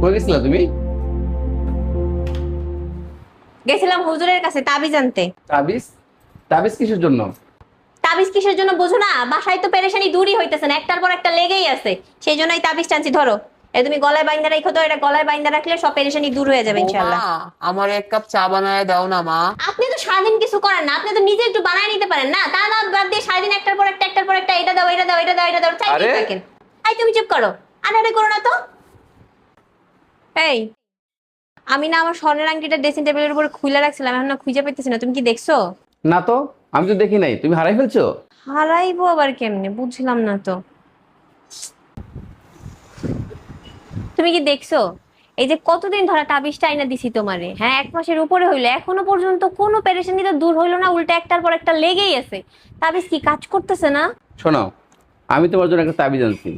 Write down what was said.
কই গেছিলা তুমি? গেছিলাম হুজুরের কাছে তাবিজ আনতে। তাবিজ? তাবিজ কিসের জন্য? তাবিজ কিসের জন্য বোঝো না? বাসায় তো পেরেশানি দূরই হইতেছে না, একটার পর একটা লেগেই আছে। সেই জন্যই তাবিজ টানছি। ধরো, তুমি গলায় বাইন্দা রাখো তো, এটা গলায় বাইন্দা রাখলে সব পেরেশানি দূর হয়ে যাবে বৌমা, ইনশাআল্লাহ। আমার এক কাপ চা বানায় দাও না মা। আপনি তো সারাদিন কিছু করেন না, আপনি তো নিজে একটু বানায় নিতে পারেন না? তা না বাদ দিয়ে সারাদিন একটার পর একটা একটার পর একটা এটা দাও এটা দাও এটা দাও এটা দাও চাইতেই আরে! থাকেন। আই তুমি চুপ করো, আরে করো না তো। এই, আমি না আমার স্বর্ণের আংটিটা ড্রেসিং টেবিলের উপর খুলে রাখছিলাম, এখন না খুঁজে পাইতেছি না। তুমি কি দেখছো? না তো, আমি তো দেখি নাই। তুমি হারাই ফেলছো? হারাইবো আবার কেমনে, বুঝলাম না তো। তুমি কি দেখছো? এই যে কতদিন ধরে তাবিজটা আইনা দিছি তোমারে, হ্যাঁ 1 মাসের উপরে হইলো, এখনো পর্যন্ত কোনো পেরেশানি তো দূর হইলো না, উল্টা একটার পর একটা লেগেই আছে। তাবিজ কি কাজ করতেছে না? শোনো, আমি তোমার জন্য একটা তাবিজ আনছি।